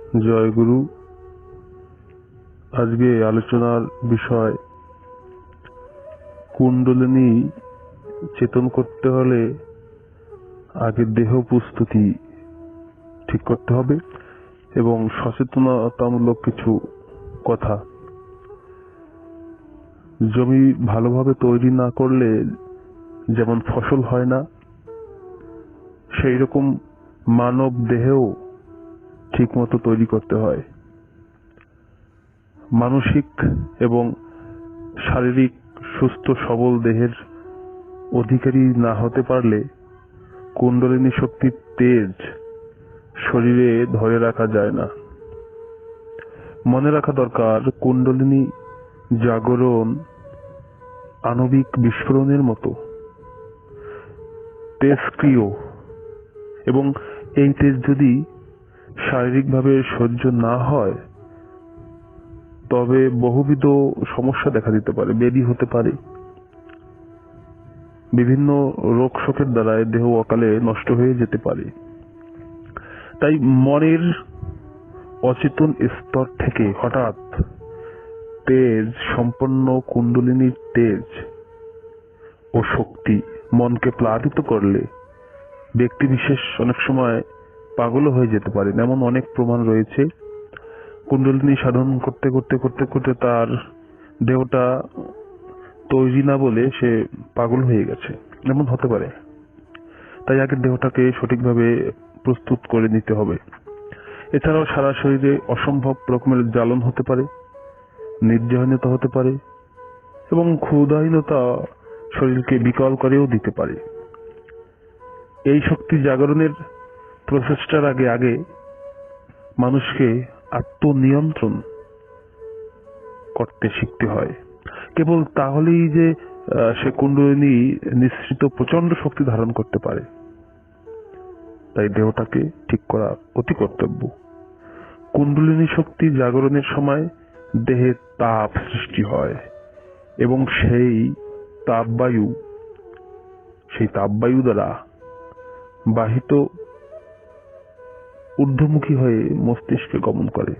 জয় গুরু। আজকে আলোচনার বিষয় কুণ্ডলিনী চেতন করতে হলে আগে দেহ প্রস্তুতি ঠিক করতে হবে এবং সচেতনতামূলক কিছু কথা। জমি ভালোভাবে তৈরি না করলে যেমন ফসল হয় না, সেই রকম মানব দেহেও ঠিকমতো তৈরি করতে হয়। মানসিক এবং শারীরিক সুস্থ সবল দেহের অধিকারী না হতে পারলে কুণ্ডলিনী শক্তির তেজ শরীরে ধরে রাখা যায় না। মনে রাখা দরকার, কুণ্ডলিনী জাগরণ আণবিক বিস্ফোরণের মতো তেজক্রিয়, এবং এই তেজ যদি শারীরিকভাবে সহ্য না হয় তবে বহুবিধ সমস্যা দেখা দিতে পারে, ব্যাধি হতে পারে। বিভিন্ন রোগ শোকের দ্বারায় দেহ অকালে নষ্ট হয়ে যেতে পারে। তাই মনের অচেতন স্তর থেকে হঠাৎ তেজ সম্পন্ন কুণ্ডলিনীর তেজ ও শক্তি মনকে প্লাবিত করলে ব্যক্তি বিশেষ অনেক সময় পাগলও হয়ে যেতে পারে। এমন অনেক প্রমাণ রয়েছে। কুণ্ডলিনী সাধন করতে করতে করতে করতে তার দেহটা তৈরি না বলে সে পাগল হয়ে গেছে, এমন হতে পারে। তাই আগে দেহটাকে সঠিকভাবে প্রস্তুত করে নিতে হবে। এছাড়াও সারা শরীরে অসম্ভব রকমের জ্বালন হতে পারে, নির্জীবনতা হতে পারে এবং ক্ষুধাহীনতা শরীরকে বিকল করেও দিতে পারে। এই শক্তি জাগরণের প্রচেষ্টার আগে মানুষকে আত্মনিয়ন্ত্রণ করতে শিখতে হয়। কেবল তাহলেই যে সে কুণ্ডলিনী নিঃসৃত প্রচন্ড শক্তি ধারণ করতে পারে। তাই দেহটাকে ঠিক করা অতি কর্তব্য। কুণ্ডলিনী শক্তি জাগরণের সময় দেহে তাপ সৃষ্টি হয় এবং সেই তাপবায়ু দ্বারা বাহিত ঊর্ধ্বমুখী হয়ে মস্তিষ্কে গমন করে।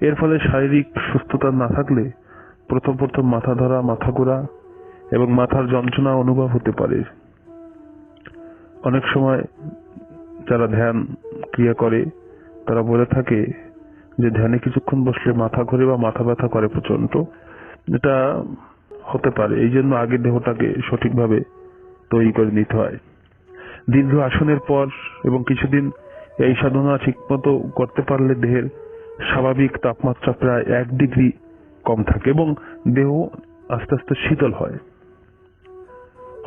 এর ফলে শারীরিক সুস্থতা না থাকলে প্রথম মাথা ধরা, মাথা ঘোরা এবং মাথার যন্ত্রণা অনুভব হতে পারে। অনেক সময় যারা ধ্যান ক্রিয়া করে তারা বলে থাকে যে ধ্যানে কিছুক্ষণ বসলে মাথা ঘোরে বা মাথা ব্যথা করে প্রচন্ড। এটা হতে পারে। এই জন্য আগে দেহটাকে সঠিকভাবে তৈরি করে নিতে হয়। দীর্ঘ আসনের পর এবং কিছুদিন এই সাধনা ঠিকমতো করতে পারলে দেহের স্বাভাবিক তাপমাত্রা প্রায় 1 ডিগ্রি কম থাকে এবং দেহ আস্তে আস্তে শীতল হয়।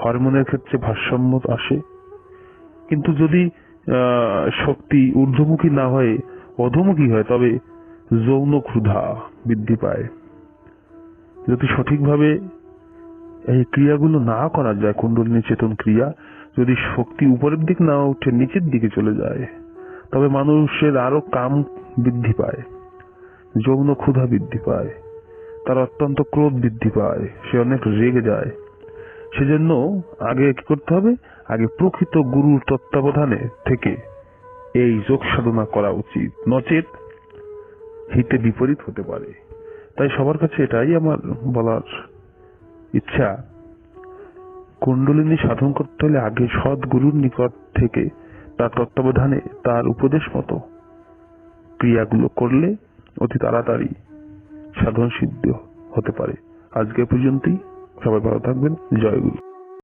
হরমোনের ক্ষেত্রে ভারসাম্য আসে। কিন্তু যদি শক্তি ঊর্ধ্বমুখী না হয়ে অধোমুখী হয় তবে যৌন ক্ষুধা বৃদ্ধি পায়। যদি সঠিকভাবে এই ক্রিয়াগুলো না করা যায়, কুণ্ডলিনী চেতন ক্রিয়া, যদি শক্তি উপরের দিক না উঠে নিচের দিকে চলে যায় তবে মানুষের আরো কাম বৃদ্ধি পায়, যৌন ক্ষুধা বৃদ্ধি পায়, তার অত্যন্ত ক্রোধ বৃদ্ধি পায়, সে অনেক রেগে যায়। সেজন্য আগে কি করতে হবে? আগে প্রকৃত গুরুর তত্ত্বাবধানে থেকে এই যোগ সাধনা করা উচিত, নচেত হিতে বিপরীত হতে পারে। তাই সবার কাছে এটাই আমার বলার ইচ্ছা, কুণ্ডলিনী সাধন করতে হলে আগে সৎ গুরুর নিকট থেকে তার তত্ত্বাবধানে তার উপদেশ মতো ক্রিয়াগুলো করলে অতি তাড়াতাড়ি সাধন সিদ্ধ হতে পারে। আজকে পর্যন্তই। সবাই ভালো থাকবেন। জয় গুরু।